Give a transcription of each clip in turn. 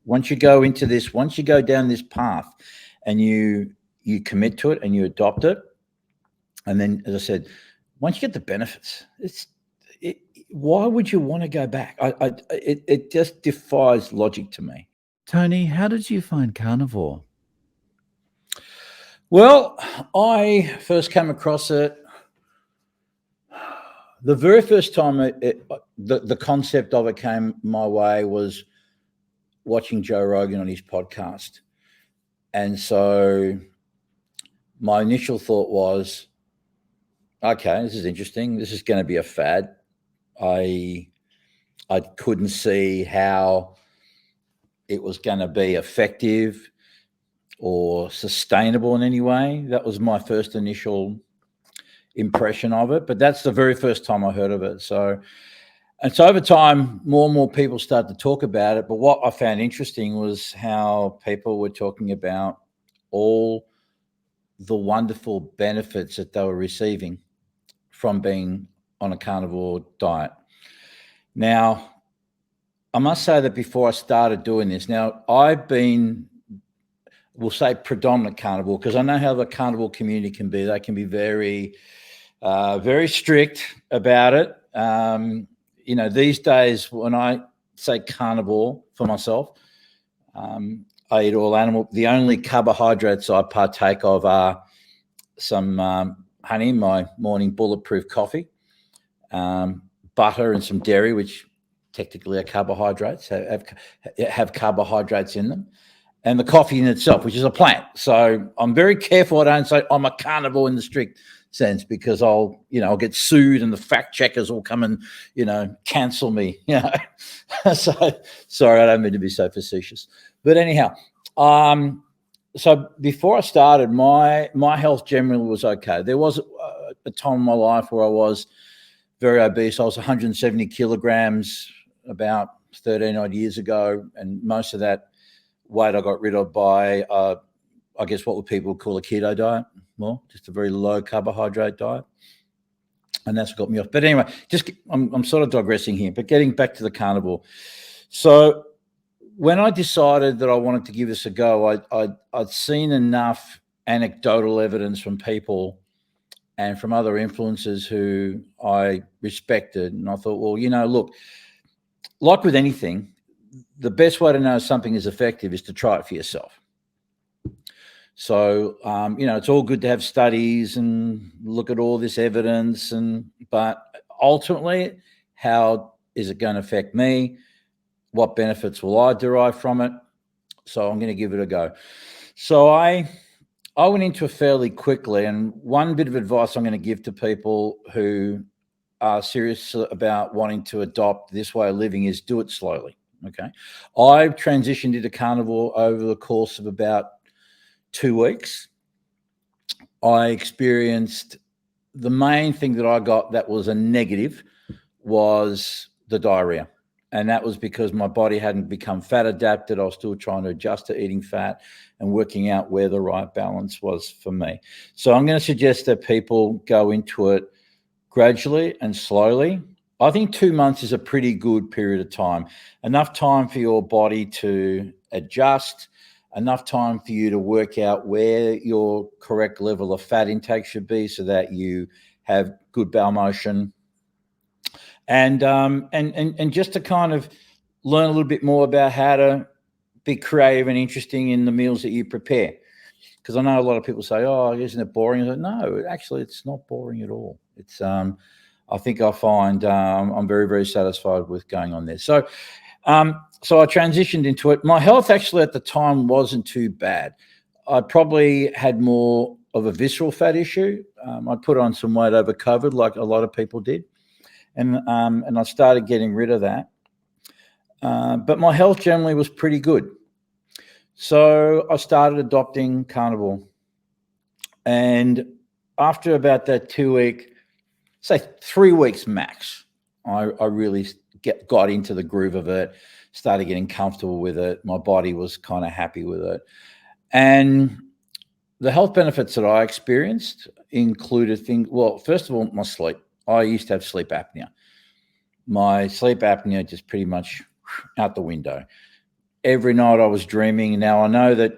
once you go into this, once you go down this path and you commit to it and you adopt it, and then, as I said, once you get the benefits, why would you want to go back? It just defies logic to me. Tony, how did you find Carnivore? Well, I first came across it the very first time the concept of it came my way was watching Joe Rogan on his podcast. And so my initial thought was, okay, this is interesting. This is going to be a fad. I couldn't see how it was going to be effective or sustainable in any way. That was my first initial impression of it, but that's the very first time I heard of it. So over time, more and more people started to talk about it. But what I found interesting was how people were talking about all the wonderful benefits that they were receiving from being on a carnivore diet. Now, I must say that before I started doing this, now I've been, we'll say predominant carnivore, because I know how the carnivore community can be. They can be very, very strict about it. You know, these days when I say carnivore for myself, I eat all animal. The only carbohydrates I partake of are some honey, my morning bulletproof coffee, butter and some dairy, which technically are carbohydrates, have carbohydrates in them, and the coffee in itself, which is a plant. So I'm very careful I don't say I'm a carnivore in the strict sense, because I'll get sued and the fact checkers will come and, cancel me, So sorry, I don't mean to be so facetious. But anyhow, so before I started, my health generally was okay. There was a time in my life where I was very obese. I was 170 kilograms about 13 odd years ago, and most of that weight I got rid of by, I guess what would people call a keto diet. Well, just a very low carbohydrate diet. And that's what got me off. But anyway, I'm sort of digressing here, but getting back to the carnivore. So when I decided that I wanted to give this a go, I'd seen enough anecdotal evidence from people and from other influencers who I respected. And I thought, well, look, like with anything, the best way to know something is effective is to try it for yourself. So, it's all good to have studies and look at all this evidence, but ultimately, how is it going to affect me? What benefits will I derive from it? So I'm going to give it a go. So I went into it fairly quickly, and one bit of advice I'm going to give to people who are serious about wanting to adopt this way of living is do it slowly. Okay. I've transitioned into carnivore over the course of about 2 weeks. I experienced the main thing that I got that was a negative was the diarrhea. And that was because my body hadn't become fat adapted. I was still trying to adjust to eating fat and working out where the right balance was for me. So I'm going to suggest that people go into it gradually and slowly. I think 2 months is a pretty good period of time. Enough time for your body to adjust, enough time for you to work out where your correct level of fat intake should be so that you have good bowel motion. And just to kind of learn a little bit more about how to be creative and interesting in the meals that you prepare. Because I know a lot of people say, oh, isn't it boring? Like, no, actually, it's not boring at all. It's I think I find I'm very, very satisfied with going on there. So I transitioned into it. My health actually at the time wasn't too bad. I probably had more of a visceral fat issue. I put on some weight over COVID, like a lot of people did. And I started getting rid of that. But my health generally was pretty good. So I started adopting carnivore. And after about that 2 week, say 3 weeks max, I really got into the groove of it, started getting comfortable with it. My body was kind of happy with it. And the health benefits that I experienced included things, well, first of all, my sleep. I used to have sleep apnea. My sleep apnea just pretty much out the window. every night I was dreaming. Now I know that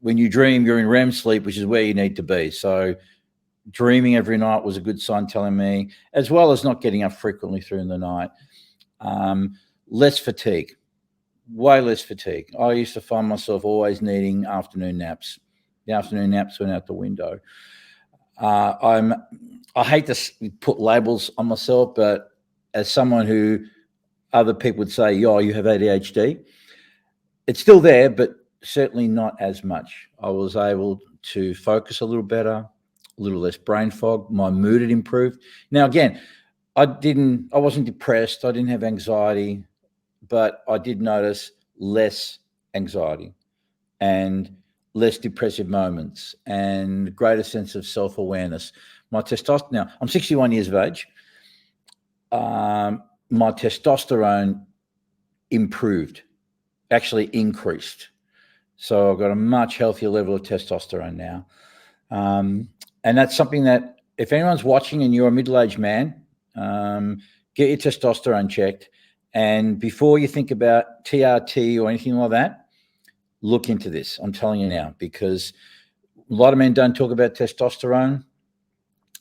when you dream, you're in REM sleep, which is where you need to be. So dreaming every night was a good sign telling me, as well as not getting up frequently through the night. Less fatigue, way less fatigue. I used to find myself always needing afternoon naps. The afternoon naps went out the window. I hate to put labels on myself, but as someone who other people would say, "Yo, you have ADHD," it's still there, but certainly not as much. I was able to focus a little better, a little less brain fog. My mood had improved. Now, again, I wasn't depressed. I didn't have anxiety, but I did notice less anxiety and less depressive moments and greater sense of self-awareness. My testosterone, now I'm 61 years of age. My testosterone improved, actually increased. So I've got a much healthier level of testosterone now. And that's something that if anyone's watching and you're a middle-aged man, get your testosterone checked. And before you think about TRT or anything like that, look into this. I'm telling you now, because a lot of men don't talk about testosterone.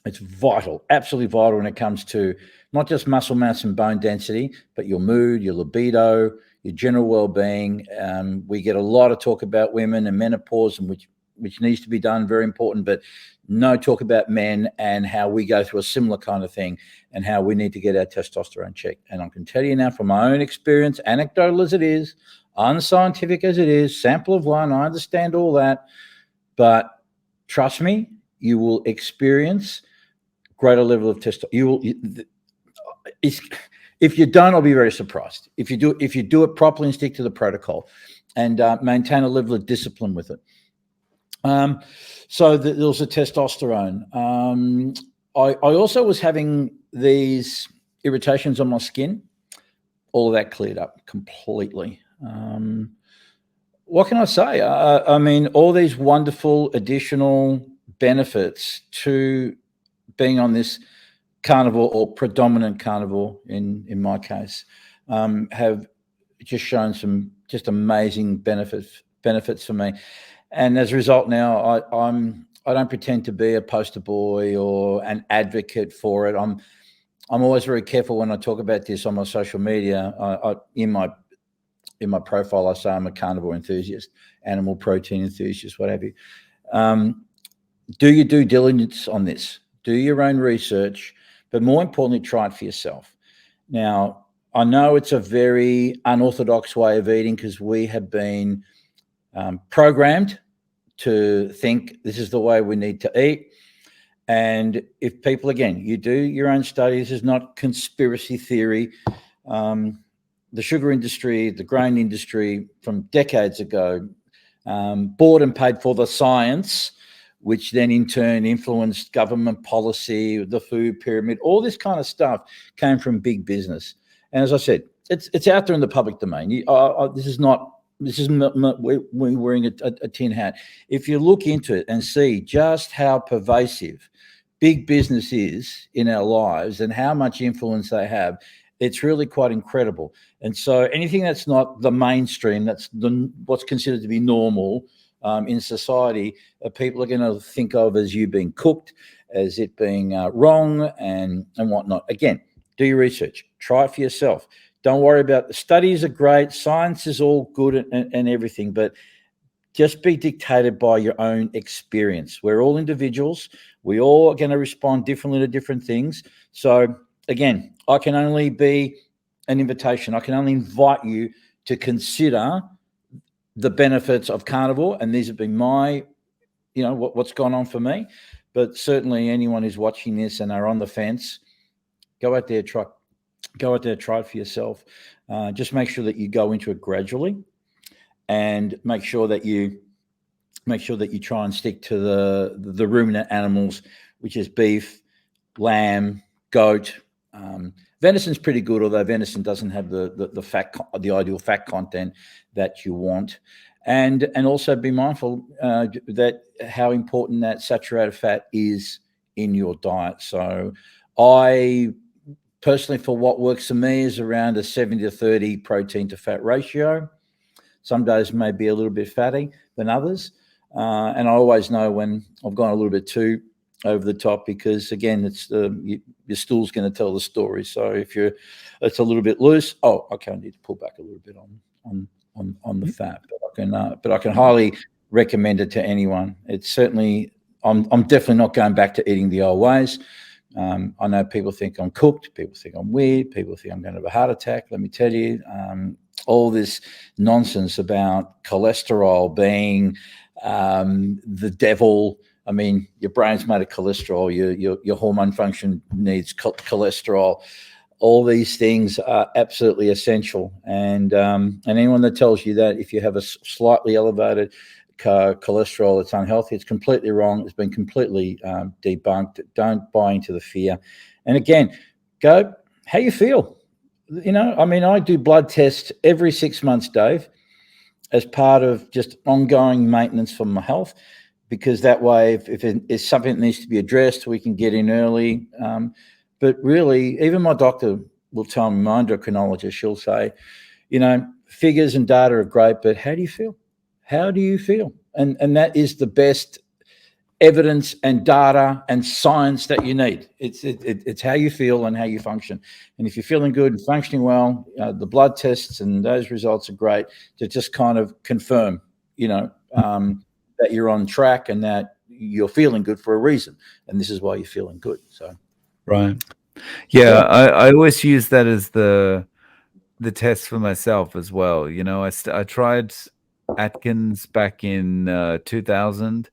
It's vital, absolutely vital when it comes to not just muscle mass and bone density, but your mood, your libido, your general well-being. We get a lot of talk about women and menopause, and which needs to be done, very important, but no talk about men and how we go through a similar kind of thing and how we need to get our testosterone checked. And I can tell you now from my own experience, anecdotal as it is, unscientific as it is, sample of one, I understand all that, but trust me, you will experience greater level of testosterone. If you don't, I'll be very surprised. If you do it properly and stick to the protocol and maintain a level of discipline with it. So there was a testosterone. I also was having these irritations on my skin. All of that cleared up completely. What can I say? I mean, all these wonderful additional benefits to being on this carnivore or predominant carnivore in my case have just shown some just amazing benefits for me. And as a result now, I don't pretend to be a poster boy or an advocate for it. I'm always very careful when I talk about this on my social media. In my profile, I say I'm a carnivore enthusiast, animal protein enthusiast, what have you. Do your due diligence on this. Do your own research, but more importantly, try it for yourself. Now, I know it's a very unorthodox way of eating because we have been programmed to think this is the way we need to eat. And if people, again, you do your own study, this is not conspiracy theory. The sugar industry, the grain industry from decades ago, bought and paid for the science, which then in turn influenced government policy, the food pyramid, all this kind of stuff came from big business. And as I said, it's out there in the public domain. This is not we're wearing a tin hat. If you look into it and see just how pervasive big business is in our lives and how much influence they have, it's really quite incredible. And so anything that's not the mainstream, that's what's considered to be normal in society, people are going to think of as you being cooked, as it being wrong and whatnot. Again, do your research. Try it for yourself. Don't worry about the studies are great. Science is all good and everything, but just be dictated by your own experience. We're all individuals. We all are going to respond differently to different things. So again, I can only be an invitation. I can only invite you to consider the benefits of carnivore. And these have been my, what's gone on for me. But certainly anyone who's watching this and are on the fence, go out there, try it for yourself. Just make sure that you go into it gradually and make sure that you try and stick to the ruminant animals, which is beef, lamb, goat. Venison's pretty good, although venison doesn't have the ideal fat content that you want. And also be mindful that how important that saturated fat is in your diet. So I personally, for what works for me, is around a 70 to 30 protein to fat ratio. Some days may be a little bit fatty than others. And I always know when I've gone a little bit too over the top, because again, it's your stool's going to tell the story. So if it's a little bit loose, okay, I need to pull back a little bit on the fat. But I can highly recommend it to anyone. It's certainly, I'm definitely not going back to eating the old ways. I know people think I'm cooked. People think I'm weird. People think I'm going to have a heart attack. Let me tell you, all this nonsense about cholesterol being the devil. I mean, your brain's made of cholesterol. Your hormone function needs cholesterol. All these things are absolutely essential. And anyone that tells you that if you have a slightly elevated cholesterol, it's unhealthy, it's completely wrong. It's been completely debunked. Don't buy into the fear. And again, go how you feel. I mean, I do blood tests every 6 months, Dave, as part of just ongoing maintenance for my health, because that way, if it is something that needs to be addressed, we can get in early. But really, even my doctor will tell me, my endocrinologist, she'll say, figures and data are great, but how do you feel? How do you feel? And that is the best evidence and data and science that you need. It's how you feel and how you function. And if you're feeling good and functioning well, the blood tests and those results are great to just kind of confirm, that you're on track and that you're feeling good for a reason. And this is why you're feeling good. So, right. Yeah. I always use that as the test for myself as well. I tried Atkins back in 2000,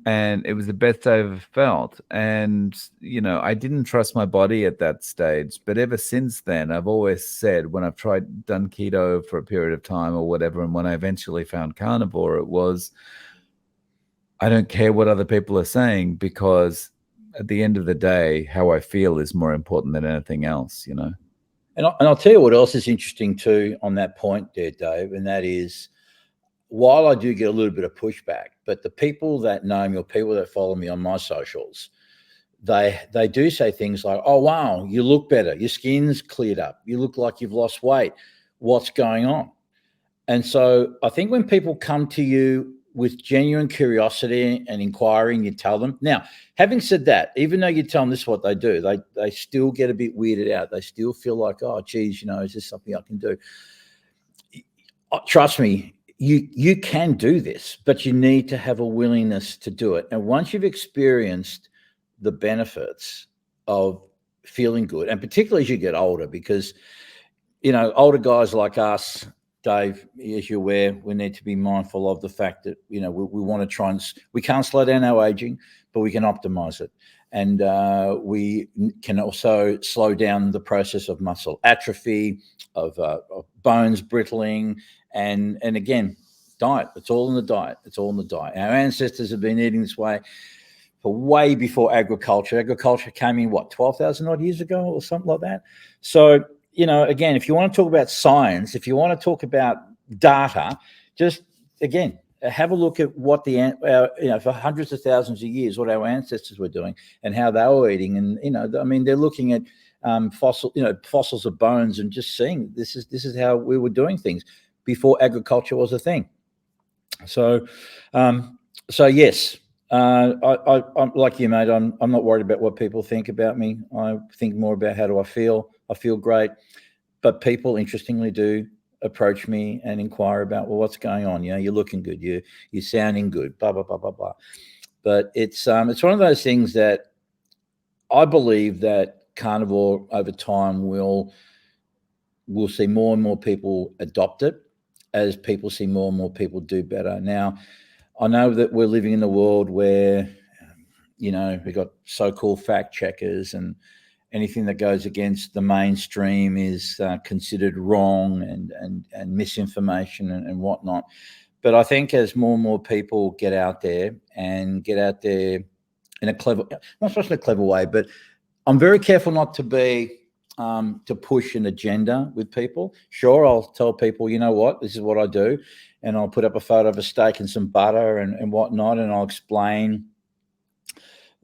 and it was the best I ever felt. And, I didn't trust my body at that stage. But ever since then, I've always said, when I've done keto for a period of time or whatever, and when I eventually found carnivore, it was, I don't care what other people are saying, because at the end of the day, how I feel is more important than anything else, And I'll tell you what else is interesting too on that point there, Dave, and that is, while I do get a little bit of pushback, but the people that know me or people that follow me on my socials, they do say things like, "Oh, wow, you look better. Your skin's cleared up. You look like you've lost weight. What's going on?" And so I think when people come to you with genuine curiosity and inquiring, you tell them. Now, having said that, even though you tell them this is what they do, they still get a bit weirded out. They still feel like, "Oh, geez, is this something I can do?" Trust me, you can do this, but you need to have a willingness to do it. And once you've experienced the benefits of feeling good, and particularly as you get older, because older guys like us, Dave, as you're aware, we need to be mindful of the fact that we want to try and we can't slow down our aging, but we can optimize it, and we can also slow down the process of muscle atrophy, of bones brittling, and again, diet. It's all in the diet. It's all in the diet. Our ancestors have been eating this way for way before agriculture. Agriculture came in 12,000 odd years ago or something like that. So again, if you want to talk about science, if you want to talk about data, just again, have a look at what for hundreds of thousands of years, what our ancestors were doing and how they were eating. And, they're looking at fossils of bones and just seeing this is how we were doing things before agriculture was a thing. So, yes, I'm like you, mate. I'm not worried about what people think about me. I think more about how do I feel. I feel great, but people interestingly do approach me and inquire about, well, what's going on? You're looking good. You're sounding good. Blah blah blah blah blah. But it's one of those things that I believe that carnivore over time we'll see more and more people adopt it as people see more and more people do better. Now, I know that we're living in a world where, we've got so-called fact checkers, and anything that goes against the mainstream is considered wrong and misinformation and whatnot. But I think as more and more people get out there in a clever, not just in a clever way, but I'm very careful not to be to push an agenda with people. Sure, I'll tell people, you know what, this is what I do, and I'll put up a photo of a steak and some butter and whatnot, and I'll explain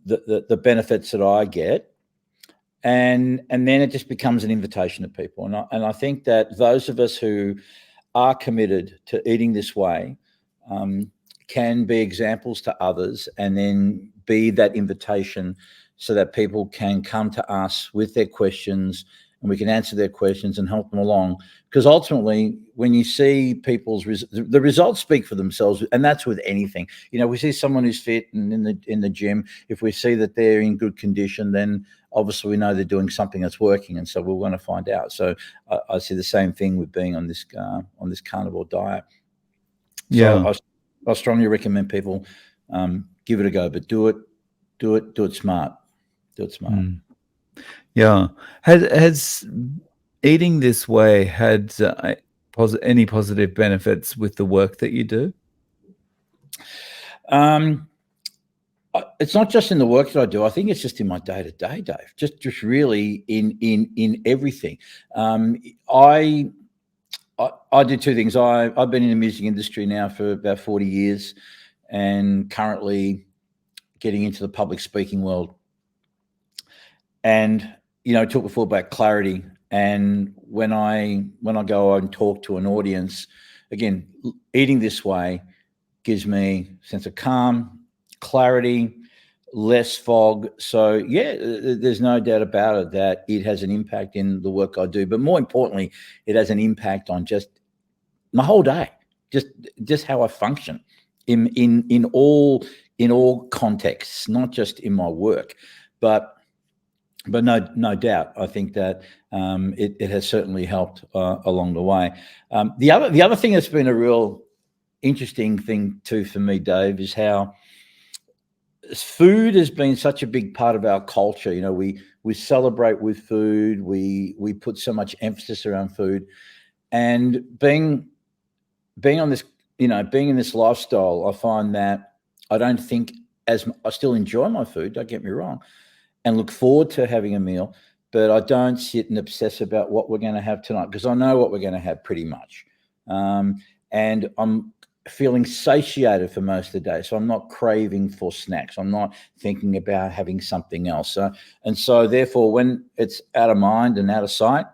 the benefits that I get. And then it just becomes an invitation to people. And I think that those of us who are committed to eating this way can be examples to others, and then be that invitation so that people can come to us with their questions, and we can answer their questions and help them along. Because ultimately, when you see people's the results speak for themselves, and that's with anything. We see someone who's fit and in the gym. If we see that they're in good condition, then obviously we know they're doing something that's working, and so we're going to find out. So I see the same thing with being on this carnivore diet. Yeah. So I strongly recommend people give it a go, but do it smart. Do it smart. Yeah. Has eating this way had any positive benefits with the work that you do? It's not just in the work that I do. I think it's just in my day to day, Dave. Just really in everything. I do two things. I've been in the music industry now for about 40 years, and currently getting into the public speaking world. And talked before about clarity. And when I go and talk to an audience, again, eating this way gives me a sense of calm, clarity, less fog. So yeah, there's no doubt about it that it has an impact in the work I do. But more importantly, it has an impact on just my whole day, just how I function in all contexts, not just in my work, but no doubt, I think that it has certainly helped along the way. The other thing that's been a real interesting thing too for me, Dave, is how food has been such a big part of our culture. We celebrate with food. We put so much emphasis around food, and being on this, being in this lifestyle, I find that I don't think I still enjoy my food. Don't get me wrong, and look forward to having a meal, but I don't sit and obsess about what we're going to have tonight, because I know what we're going to have pretty much. And I'm feeling satiated for most of the day. So I'm not craving for snacks. I'm not thinking about having something else. So therefore, when it's out of mind and out of sight,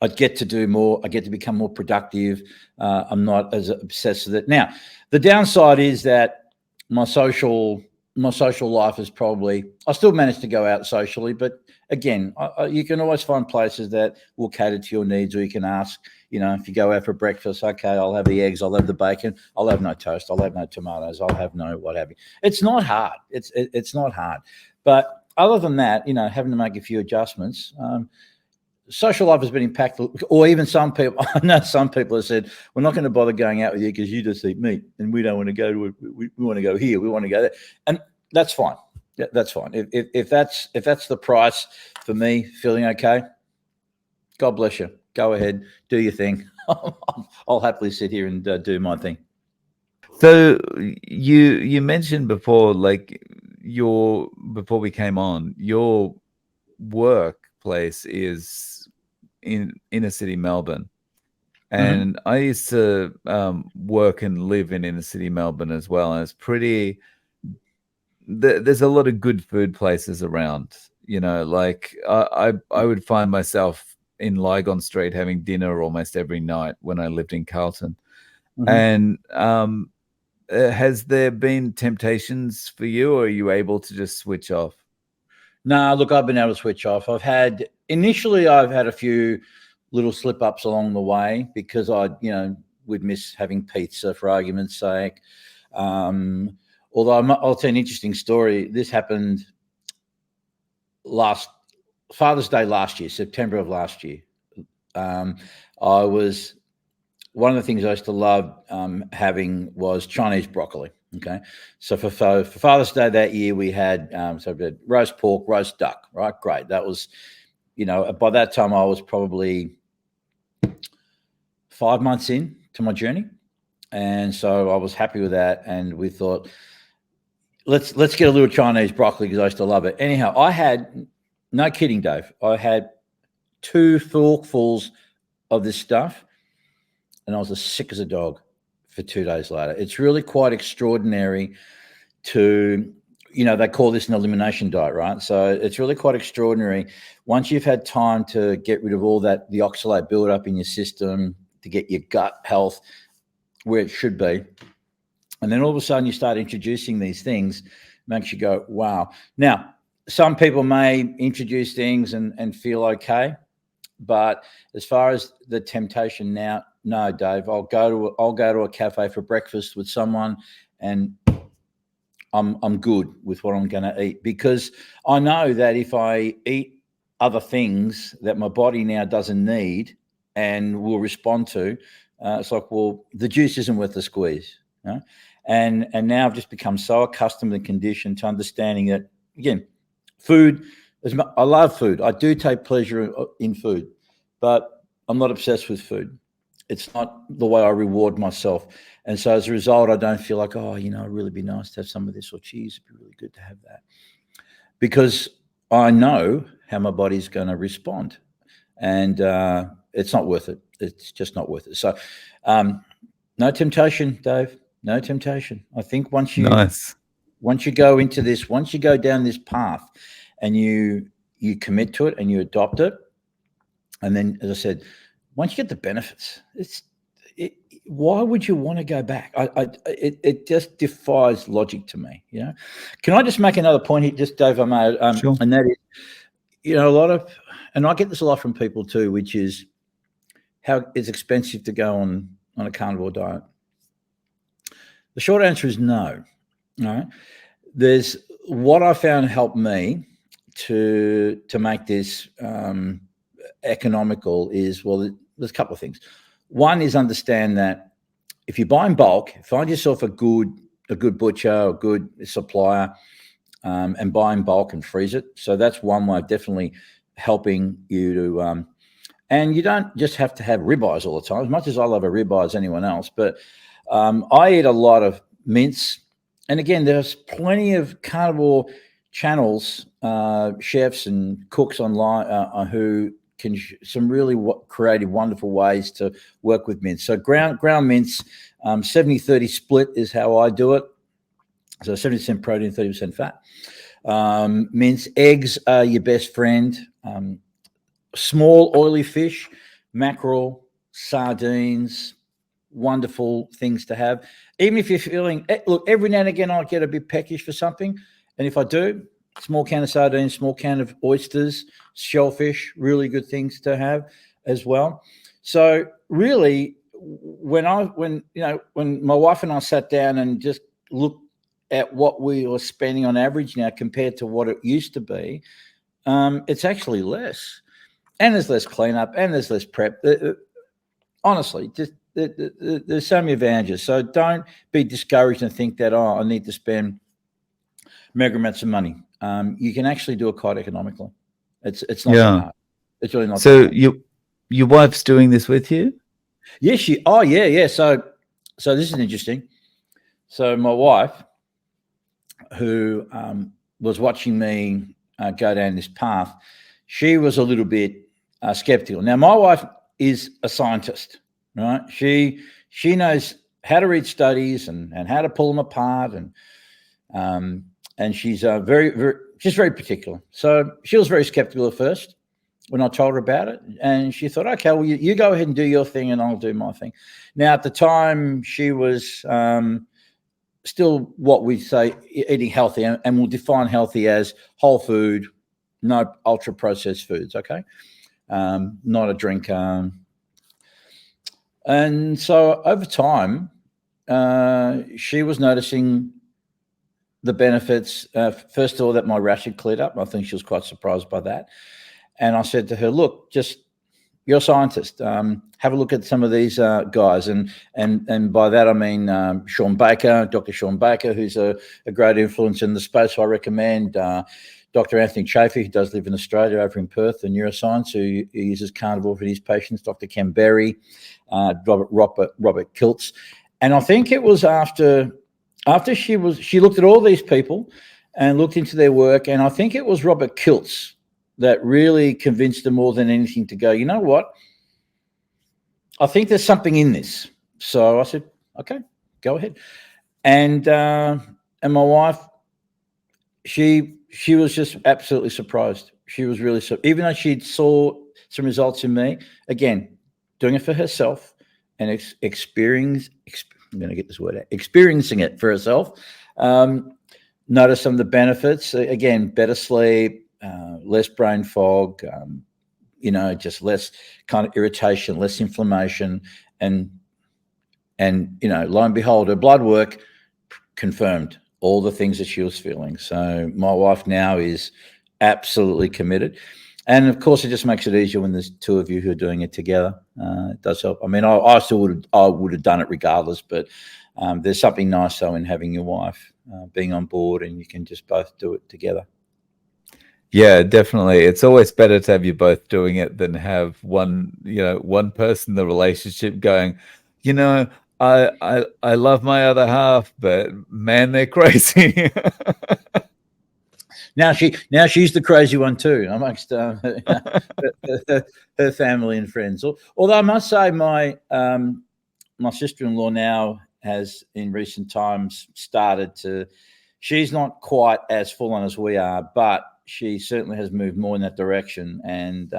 I get to do more. I get to become more productive. I'm not as obsessed with it. Now, the downside is that my social life is probably, I still manage to go out socially, but again, you can always find places that will cater to your needs, or you can ask, if you go out for breakfast, okay, I'll have the eggs, I'll have the bacon, I'll have no toast, I'll have no tomatoes, I'll have no what have you. It's not hard. It's not hard. But other than that, having to make a few adjustments, social life has been impactful. Or even some people, I know some people have said, we're not going to bother going out with you because you just eat meat, and we don't want to go to it. We want to go here. We want to go there. And that's fine. Yeah, that's fine. If that's the price for me feeling okay, God bless you. Go ahead, do your thing. I'll happily sit here and do my thing. So you mentioned before, before we came on, your workplace is in inner city Melbourne, and I used to work and live in inner city Melbourne as well, and it's pretty. There's a lot of good food places around. I would find myself in Lygon Street having dinner almost every night when I lived in Carlton. And has there been temptations for you, or are you able to just switch off? No, look, I've been able to switch off. I've had a few little slip ups along the way, because would miss having pizza, for argument's sake. Although I'll tell you an interesting story. This happened last Father's Day last year, September of last year. One of the things I used to love having was Chinese broccoli. Okay, so for Father's Day that year, we had roast pork, roast duck. Right, great. That was, by that time I was probably 5 months in to my journey, and so I was happy with that. And we thought, let's get a little Chinese broccoli, because I used to love it. Anyhow, I had, no kidding, Dave, I had 2 forkfuls of this stuff, and I was as sick as a dog for 2 days later. It's really quite extraordinary to, they call this an elimination diet, right? So it's really quite extraordinary. Once you've had time to get rid of all that, the oxalate buildup in your system, to get your gut health where it should be. And then all of a sudden you start introducing these things, makes you go, wow. Now, some people may introduce things and feel okay, but as far as the temptation now, no, Dave, I'll go to a cafe for breakfast with someone, and I'm good with what I'm going to eat, because I know that if I eat other things that my body now doesn't need and will respond to, it's like, well, the juice isn't worth the squeeze. You know? And now I've just become so accustomed and conditioned to understanding that, again, food, I love food. I do take pleasure in food, but I'm not obsessed with food. It's not the way I reward myself. And so as a result, I don't feel like, oh, it'd really be nice to have some of this, or geez, it'd be really good to have that. Because I know how my body's going to respond. And it's not worth it. It's just not worth it. So no temptation, Dave. No temptation. I think once you go into this, once you go down this path and you commit to it and you adopt it, and then, as I said, once you get the benefits, why would you want to go back? It just defies logic to me. Can I just make another point here, just Dave? I may, sure. And that is, a lot of, and I get this a lot from people too, which is how it's expensive to go on a carnivore diet. The short answer is no. No, there's what I found helped me to make this economical is, well, there's a couple of things. One is understand that if you buy in bulk, find yourself a good butcher, a good supplier, and buy in bulk and freeze it. So that's one way of definitely helping you to, and you don't just have to have ribeyes all the time, as much as I love a ribeye as anyone else, but I eat a lot of mince. And again, there's plenty of carnivore channels, chefs and cooks online who can some really creative, wonderful ways to work with mince. So ground mince, 70-30 split is how I do it. So 70% protein, 30% fat. Mince, eggs are your best friend. Small oily fish, mackerel, sardines, wonderful things to have. Even if you're feeling, look, every now and again I get a bit peckish for something, and if I do, small can of sardines, small can of oysters, shellfish, really good things to have as well. So really, when my wife and I sat down and just looked at what we were spending on average now compared to what it used to be, it's actually less, and there's less cleanup, and there's less prep. Honestly, just there's so many advantages. So don't be discouraged and think that, I need to spend mega amounts of money. You can actually do it quite economically. It's not that hard. It's really not. So your wife's doing this with you? Yes, yeah. So this is interesting. So my wife, who was watching me go down this path, she was a little bit skeptical. Now, my wife is a scientist, right? She knows how to read studies and how to pull them apart, and she's very particular. So she was very skeptical at first when I told her about it, and she thought, okay, well, you go ahead and do your thing and I'll do my thing. Now, at the time, she was still what we say eating healthy, and we'll define healthy as whole food, no ultra processed foods, okay? Not a drink. And so over time, she was noticing the benefits. First of all, that my rash had cleared up. I think she was quite surprised by that. And I said to her, look, you're a scientist. Have a look at some of these guys. And by that, I mean Sean Baker, Dr. Sean Baker, who's a great influence in the space. I recommend Dr. Anthony Chaffee, who does live in Australia over in Perth, a neuroscience, who uses carnivore for his patients, Dr. Ken Berry, Robert Kiltz. And I think it was after she looked at all these people and looked into their work, and I think it was Robert Kiltz that really convinced her more than anything to go, you know what? I think there's something in this. So I said, okay, go ahead. And my wife, she was just absolutely surprised. She was really, even though she'd saw some results in me, again, doing it for herself, and I'm going to get this word out, experiencing it for herself. Notice some of the benefits. Again, better sleep, less brain fog, just less kind of irritation, less inflammation, and lo and behold, her blood work confirmed all the things that she was feeling. So my wife now is absolutely committed. And of course, it just makes it easier when there's two of you who are doing it together. It does help. I mean, I still would have done it regardless, but there's something nice though in having your wife being on board, and you can just both do it together. Yeah, definitely. It's always better to have you both doing it than have one person in the relationship going, I love my other half, but man, they're crazy. Now she's the crazy one too, amongst her family and friends. Although I must say, my sister-in-law now has, in recent times, started to. She's not quite as full on as we are, but she certainly has moved more in that direction. And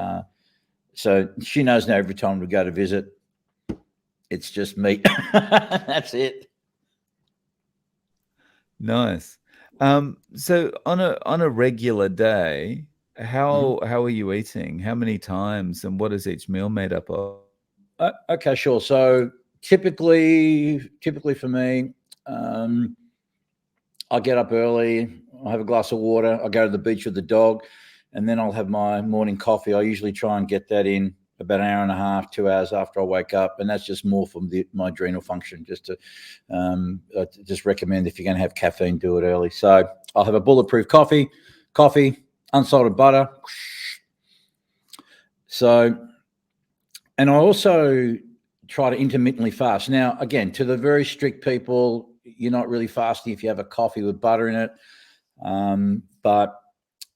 so she knows now every time we go to visit, it's just meat. That's it. Nice. So on a regular day, how are you eating? How many times, and what is each meal made up of? Okay, sure. So typically for me, I'll get up early. I'll have a glass of water. I'll go to the beach with the dog, and then I'll have my morning coffee. I usually try and get that in about an hour and a half, 2 hours after I wake up, and that's just more from my adrenal function. Just to just recommend, if you're going to have caffeine, do it early. So I'll have a bulletproof coffee, unsalted butter. So, and I also try to intermittently fast. Now, again, to the very strict people, you're not really fasting if you have a coffee with butter in it. But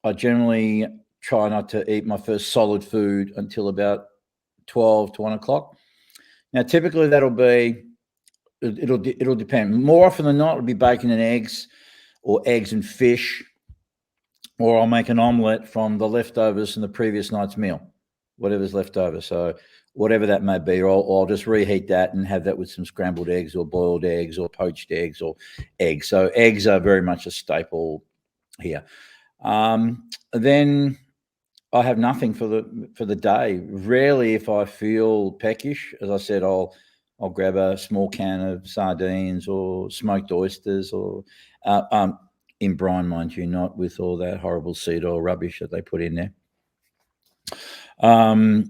I generally try not to eat my first solid food until about 12 to 1 o'clock. Now, typically it'll depend. More often than not, it'll be bacon and eggs, or eggs and fish, or I'll make an omelette from the leftovers from the previous night's meal, whatever's left over. So whatever that may be, or I'll just reheat that and have that with some scrambled eggs or boiled eggs or poached eggs or eggs. So eggs are very much a staple here. Then I have nothing for the day. Rarely, if I feel peckish, as I said, I'll grab a small can of sardines or smoked oysters, or in brine, mind you, not with all that horrible seed oil rubbish that they put in there. And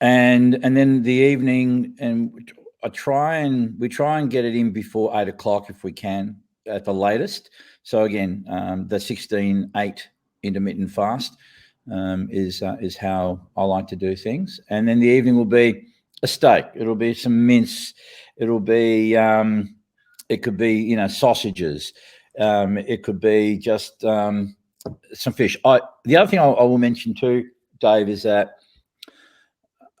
then the evening, and we try and get it in before 8 o'clock if we can, at the latest. So again, the 16-8 intermittent fast is how I like to do things. And then the evening will be a steak. It'll be some mince. It'll be it could be sausages. It could be just some fish. The other thing I will mention too, Dave, is that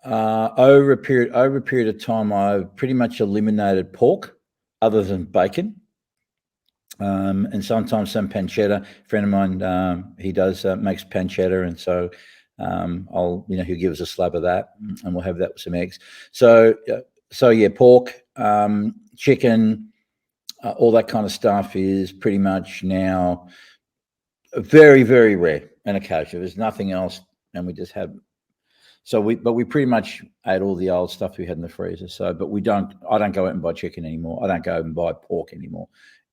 over a period of time, I've pretty much eliminated pork, other than bacon. And sometimes some pancetta. A friend of mine, he does makes pancetta, and so he'll give us a slab of that, and we'll have that with some eggs. So yeah, pork, chicken, all that kind of stuff is pretty much now very, very rare and occasional. There's nothing else, and we just have. So we pretty much ate all the old stuff we had in the freezer. So, but I don't go out and buy chicken anymore. I don't go out and buy pork anymore,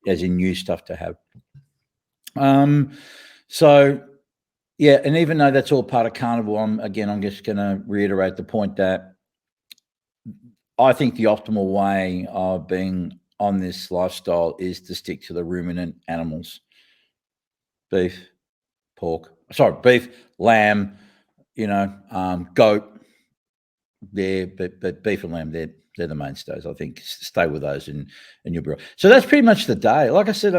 as in new stuff to have. So yeah, and even though that's all part of carnivore, I'm just going to reiterate the point that I think the optimal way of being on this lifestyle is to stick to the ruminant animals: beef, lamb, goat. But beef and lamb, they're the mainstays. I think stay with those, and you'll be right. So that's pretty much the day. Like I said,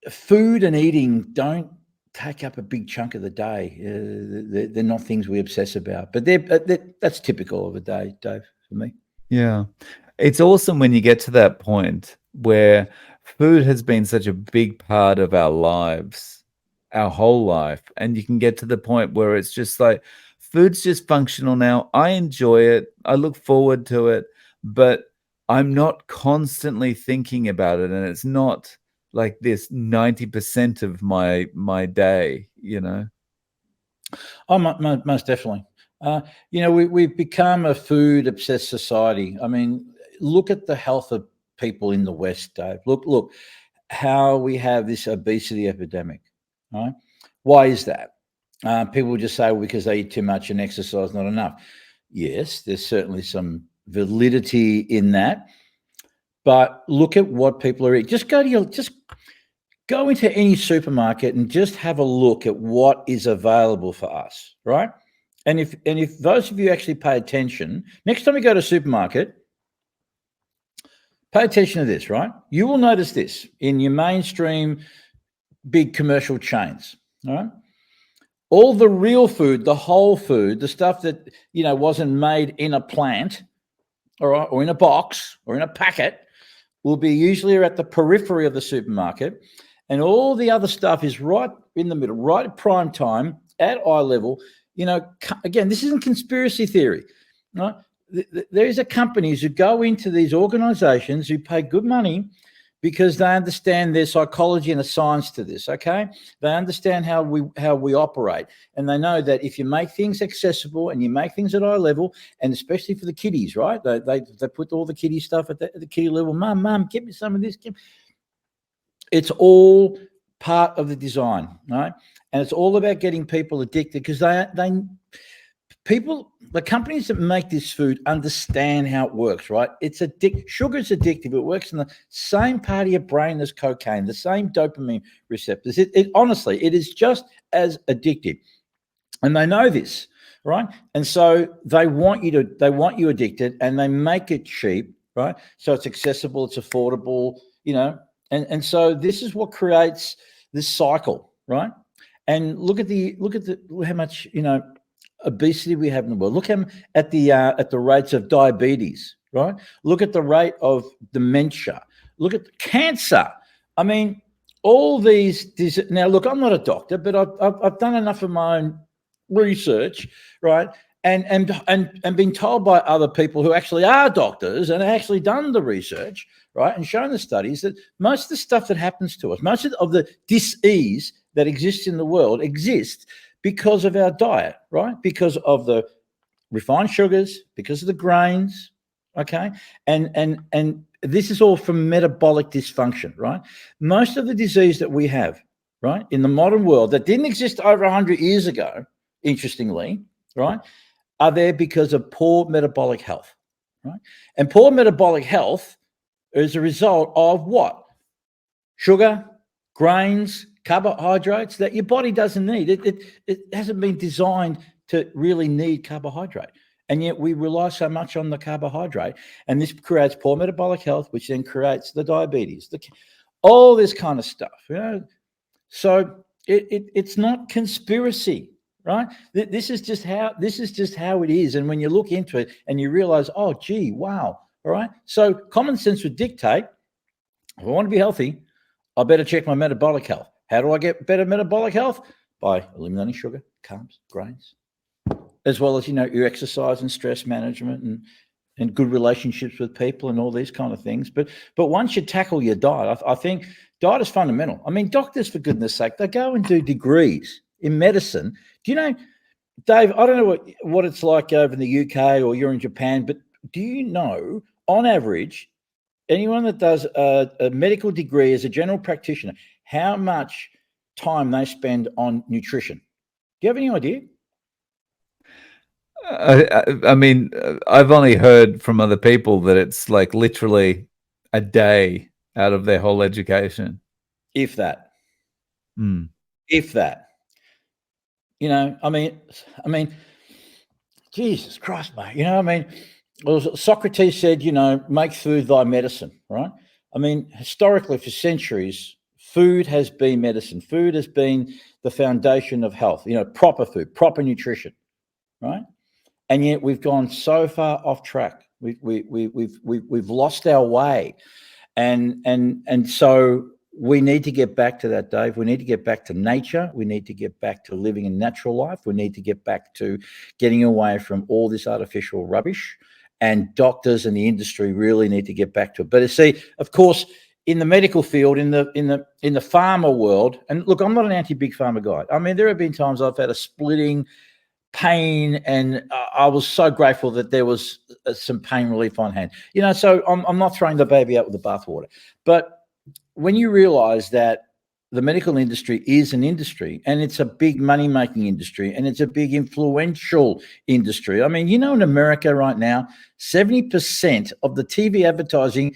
food and eating don't take up a big chunk of the day. They're not things we obsess about, but that's typical of a day, Dave, for me. Yeah. It's awesome when you get to that point where food has been such a big part of our lives, our whole life, and you can get to the point where it's just like Food's just functional now. I enjoy it. I look forward to it, but I'm not constantly thinking about it, and it's not like this 90% of my day, you know? Oh, most definitely. We've become a food obsessed society. I mean, look at the health of people in the West, Dave. Look how we have this obesity epidemic, right? Why is that? People just say, well, because they eat too much and exercise not enough. Yes, there's certainly some validity in that, but look at what people are eating. Just go into any supermarket and just have a look at what is available for us, right? And if those of you actually pay attention, next time you go to a supermarket, pay attention to this, right? You will notice this in your mainstream big commercial chains, all right? All the real food, the whole food, the stuff that, wasn't made in a plant, all right, or in a box or in a packet, will be usually at the periphery of the supermarket. And all the other stuff is right in the middle, right at prime time, at eye level. Again, this isn't conspiracy theory. Right? There's companies who go into these organizations who pay good money because they understand their psychology and the science to this, okay? They understand how we operate. And they know that if you make things accessible and you make things at eye level, and especially for the kiddies, right? They put all the kiddie stuff at the kiddie level. Mum, give me some of this. It's all part of the design, right? And it's all about getting people addicted because the companies that make this food understand how it works, right? Sugar's addictive. It works in the same part of your brain as cocaine, the same dopamine receptors. Honestly, it is just as addictive. And they know this, right? And so they want you addicted, and they make it cheap, right? So it's accessible, it's affordable, and so this is what creates this cycle, right? And look at how much, obesity we have in the world. Look at the rates of diabetes, right? Look at the rate of dementia. Look at cancer. I mean, all these. Now, look, I'm not a doctor, but I've done enough of my own research, right? And been told by other people who actually are doctors and actually done the research, right, and shown the studies that most of the stuff that happens to us, most of the dis-ease that exists in the world exists because of our diet, right? Because of the refined sugars, because of the grains, okay? And this is all from metabolic dysfunction, right? Most of the disease that we have, right, in the modern world that didn't exist over 100 years ago, interestingly, right, are there because of poor metabolic health, right? And poor metabolic health is a result of what? Sugar, grains, carbohydrates that your body doesn't need. It hasn't been designed to really need carbohydrate. And yet we rely so much on the carbohydrate. And this creates poor metabolic health, which then creates the diabetes, all this kind of stuff. So it's not conspiracy, right? This is just how it is. And when you look into it and you realize, oh, gee, wow. All right. So common sense would dictate, if I want to be healthy, I better check my metabolic health. How do I get better metabolic health? By eliminating sugar, carbs, grains, as well as, your exercise and stress management and good relationships with people and all these kind of things. But once you tackle your diet, I think diet is fundamental. I mean, doctors, for goodness sake, they go and do degrees in medicine. Do you know, Dave, I don't know what it's like over in the UK or you're in Japan, but do you know, on average, anyone that does a medical degree as a general practitioner, how much time they spend on nutrition? Do you have any idea? I mean, I've only heard from other people that it's like literally a day out of their whole education. If that. Mm. If that. I mean, Jesus Christ, mate. Well, Socrates said, make food thy medicine, right? I mean, historically, for centuries, food has been medicine. Food has been the foundation of health, proper food, proper nutrition, right? And yet we've gone so far off track. We've lost our way. And so we need to get back to that, Dave. We need to get back to nature. We need to get back to living a natural life. We need to get back to getting away from all this artificial rubbish. And doctors and the industry really need to get back to it. But you see, of course, in the medical field, in the pharma world, and look, I'm not an anti-big pharma guy. I mean, there have been times I've had a splitting pain, and I was so grateful that there was some pain relief on hand. You know, so I'm not throwing the baby out with the bathwater. But when you realize that the medical industry is an industry, and it's a big money-making industry, and it's a big influential industry. I mean, you know, in America right now, 70% of the TV advertising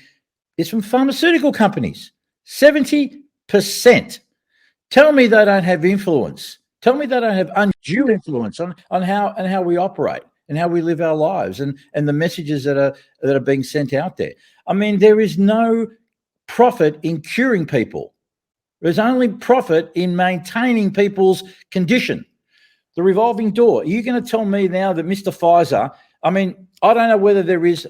is from pharmaceutical companies. 70%. Tell me they don't have influence. Tell me they don't have undue influence on how we operate and how we live our lives, and the messages that are being sent out there. I mean, there is no profit in curing people. There's only profit in maintaining people's condition. The revolving door. Are you going to tell me now that Mr. Pfizer, I mean, I don't know whether there is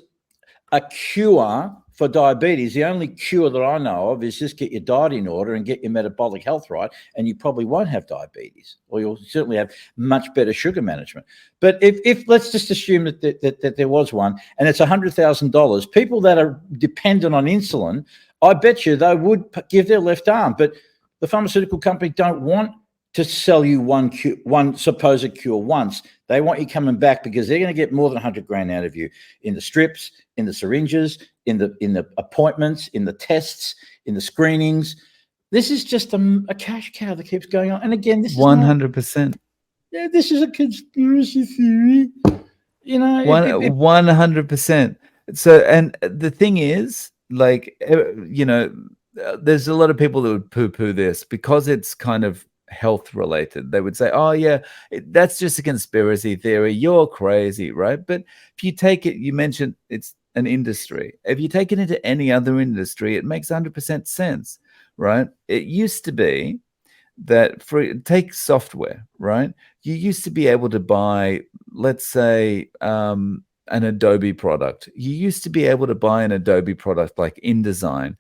a cure for diabetes. The only cure that I know of is just get your diet in order and get your metabolic health right, and you probably won't have diabetes, or you'll certainly have much better sugar management. But if let's just assume that there was one, and it's $100,000, people that are dependent on insulin, I bet you they would give their left arm. But the pharmaceutical company don't want to sell you one supposed cure once. They want you coming back, because they're going to get more than 100 grand out of you in the strips, in the syringes, in the appointments, in the tests, in the screenings. This is just a cash cow that keeps going on. And again, this is 100%. Yeah, this is a conspiracy theory. You know, 100%. So, and the thing is, like, you know, there's a lot of people that would poo-poo this because it's kind of health related. They would say, oh yeah, that's just a conspiracy theory, you're crazy, right? But if you take it, you mentioned it's an industry. If you take it into any other industry, it makes 100% sense, right? It used to be that, take software, right? You used to be able to buy, let's say, an Adobe product. You used to be able to buy an Adobe product like InDesign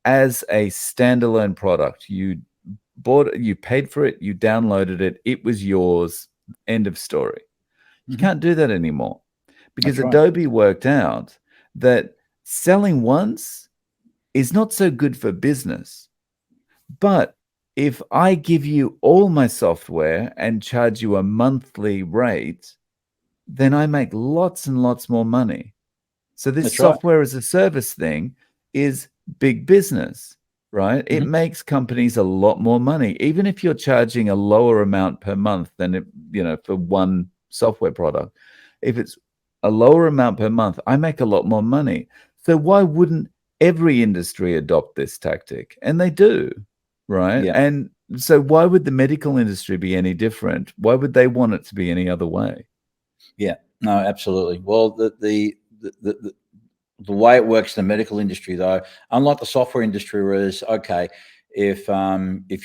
as a standalone product. You bought it, you paid for it, you downloaded it, it was yours, end of story. You can't do that anymore, because Adobe worked out that selling once is not so good for business. But if I give you all my software and charge you a monthly rate, then I make lots and lots more money. So this software as a service thing is big business, right? It makes companies a lot more money, even if you're charging a lower amount per month than it, you know, for one software product. If it's a lower amount per month, I make a lot more money. So why wouldn't every industry adopt this tactic? And they do, right? Yeah. And so why would the medical industry be any different? Why would they want it to be any other way? Yeah, no, absolutely. Well, the way it works in the medical industry, though, unlike the software industry, where it's okay, if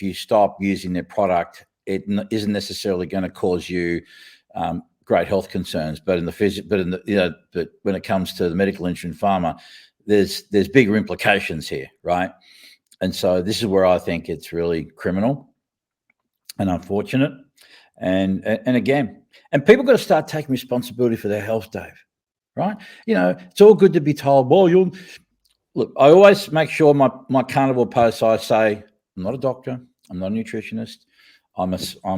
you stop using their product, it isn't necessarily going to cause you great health concerns. But but when it comes to the medical industry and pharma, there's bigger implications here, right? And so this is where I think it's really criminal and unfortunate. And again, and people got to start taking responsibility for their health, Dave. Right? You know, it's all good to be told, well, you'll look. I always make sure my carnivore posts, I say, I'm not a doctor, I'm not a nutritionist, I'm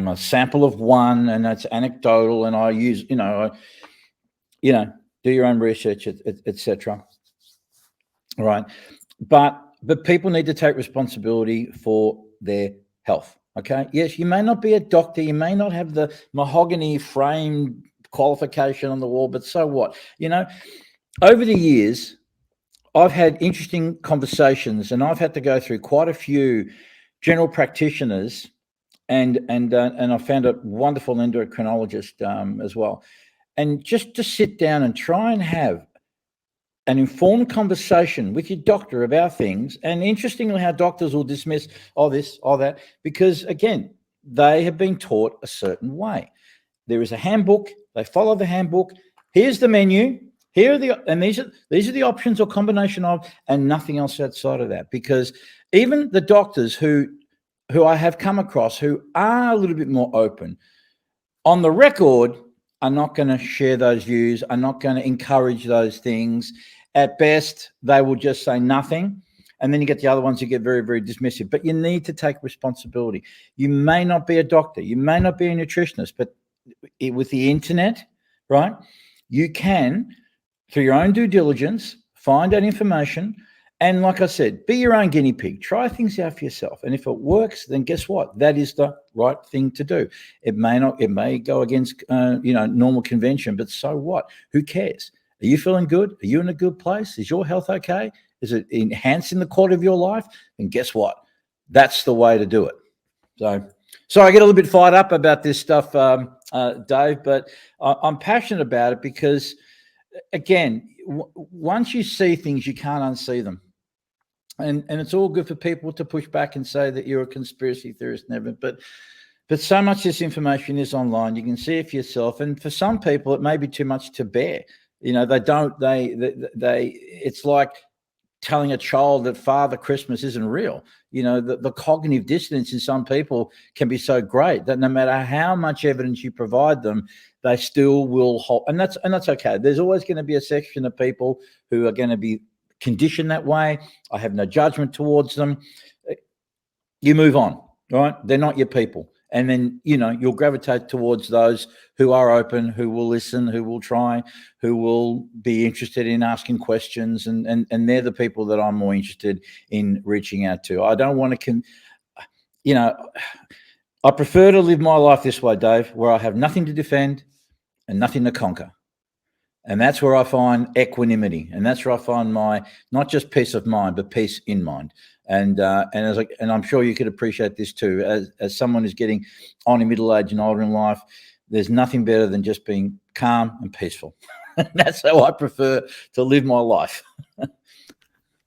a sample of one, and that's anecdotal, and I use, do your own research, etc. All right, but people need to take responsibility for their health. Okay, yes, you may not be a doctor, you may not have the mahogany frame qualification on the wall, but so what? You know, over the years, I've had interesting conversations, and I've had to go through quite a few general practitioners, and I found a wonderful endocrinologist as well, and just to sit down and try and have an informed conversation with your doctor about things. And interestingly, how doctors will dismiss all this, all that, because again, they have been taught a certain way. There is a handbook. They follow the handbook. Here's the menu. Here are these are the options or combination of, and nothing else outside of that. Because even the doctors who I have come across who are a little bit more open on the record are not going to share those views, are not going to encourage those things. At best, they will just say nothing. And then you get the other ones who get very, very dismissive. But you need to take responsibility. You may not be a doctor, you may not be a nutritionist, but with the internet, right, you can, through your own due diligence, find that information. And like I said, be your own guinea pig. Try things out for yourself. And if it works, then guess what? That is the right thing to do. It may not, it may go against, normal convention, but so what? Who cares? Are you feeling good? Are you in a good place? Is your health okay? Is it enhancing the quality of your life? And guess what? That's the way to do it. So I get a little bit fired up about this stuff, Dave, but I'm passionate about it because, again, once you see things, you can't unsee them. And it's all good for people to push back and say that you're a conspiracy theorist, never. But so much of this information is online. You can see it for yourself. And for some people, it may be too much to bear. It's like telling a child that Father Christmas isn't real. The cognitive dissonance in some people can be so great that no matter how much evidence you provide them, they still will hold. And that's okay. There's always going to be a section of people who are going to be conditioned that way. I have no judgment towards them. You move on, right? They're not your people. And then, you'll gravitate towards those who are open, who will listen, who will try, who will be interested in asking questions. And they're the people that I'm more interested in reaching out to. I don't want to, I prefer to live my life this way, Dave, where I have nothing to defend and nothing to conquer. And that's where I find equanimity. And that's where I find my, not just peace of mind, but peace in mind. And I'm sure you could appreciate this too. As someone who's getting on in middle age and older in life, there's nothing better than just being calm and peaceful. That's how I prefer to live my life.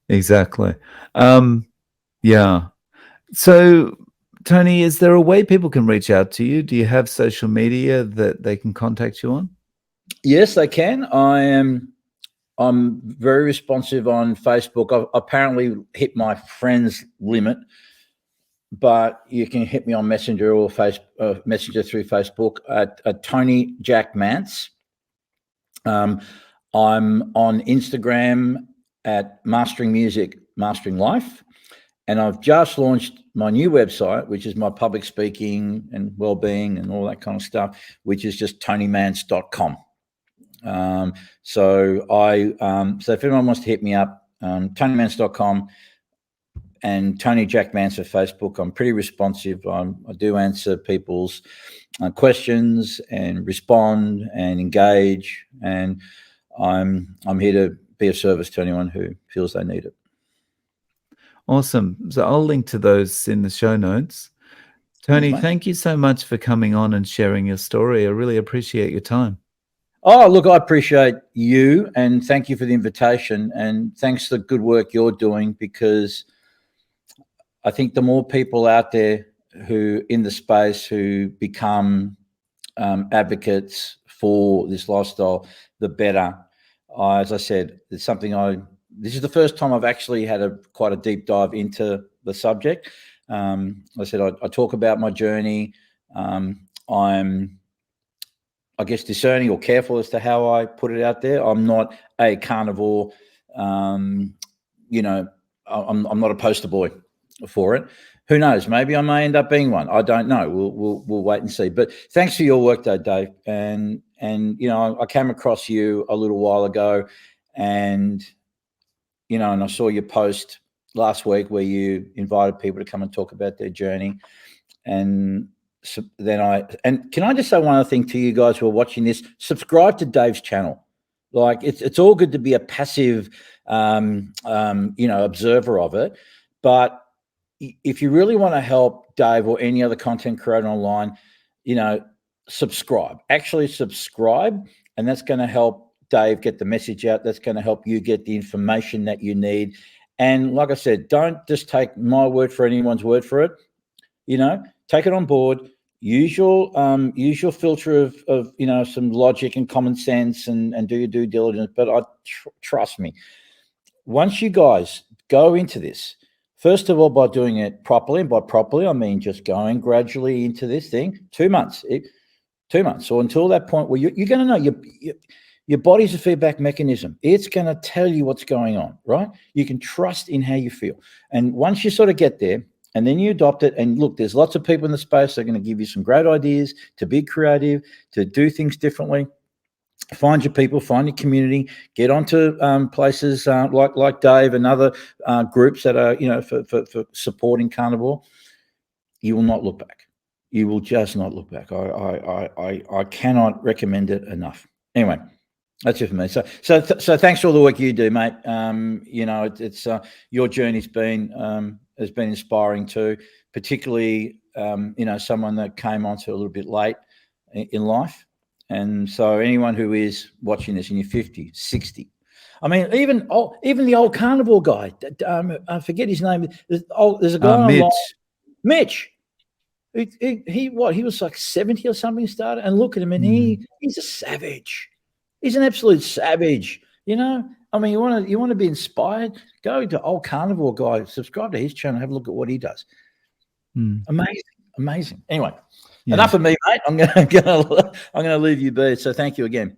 Exactly. Yeah. So, Tony, is there a way people can reach out to you? Do you have social media that they can contact you on? Yes, they can. I'm very responsive on Facebook. I've apparently hit my friends limit, but you can hit me on Messenger or Messenger through Facebook at Tony Jack Mantz. I'm on Instagram at Mastering Music, Mastering Life. And I've just launched my new website, which is my public speaking and well-being and all that kind of stuff, which is just tonymantz.com. So if anyone wants to hit me up, tonymantz.com and Tony Jack Mantz for Facebook. I'm pretty responsive. I do answer people's questions and respond and engage, and I'm here to be of service to anyone who feels they need it. Awesome. So I'll link to those in the show notes. Tony, thank you so much for coming on and sharing your story. I really appreciate your time. Oh, look, I appreciate you, and thank you for the invitation, and thanks for the good work you're doing, because I think the more people out there who in the space who become advocates for this lifestyle, the better. As I said, it's something this is the first time I've actually had quite a deep dive into the subject. I said I talk about my journey. I'm, I guess, discerning or careful as to how I put it out there. I'm not a carnivore. I'm not a poster boy for it. Who knows? Maybe I may end up being one. I don't know. We'll wait and see. But thanks for your work, though, Dave. And I came across you a little while ago, and I saw your post last week where you invited people to come and talk about their journey. And so then can I just say one other thing to you guys who are watching this? Subscribe to Dave's channel. Like, it's all good to be a passive, observer of it, but if you really want to help Dave or any other content creator online, subscribe. Actually subscribe, and that's going to help Dave get the message out. That's going to help you get the information that you need. And like I said, don't just take my word for anyone's word for it. Take it on board. use your filter of some logic and common sense, and do your due diligence. But trust me, once you guys go into this, first of all, by doing it properly, and by properly I mean just going gradually into this thing, 2 months, 2 months, or until that point where you're going to know your body's a feedback mechanism. It's going to tell you what's going on, right? You can trust in how you feel, and once you sort of get there, and then you adopt it. And look, there's lots of people in the space that are going to give you some great ideas to be creative, to do things differently. Find your people, find your community, get onto places like Dave and other groups that are, for supporting Carnivore. You will not look back. You will just not look back. I cannot recommend it enough. Anyway, that's it for me. So thanks for all the work you do, mate. It's your journey's been inspiring too, particularly someone that came onto a little bit late in life. And so anyone who is watching this in your 50, 60, I mean, even the old Carnivore guy, I forget his name. There's a guy online, Mitch. He was like 70 or something started, and look at him, and he's a savage. He's an absolute savage. I mean, you want to be inspired? Go to old Carnivore guy, subscribe to his channel, have a look at what he does. Amazing. Anyway, enough of me, mate. I'm gonna leave you be. So thank you again.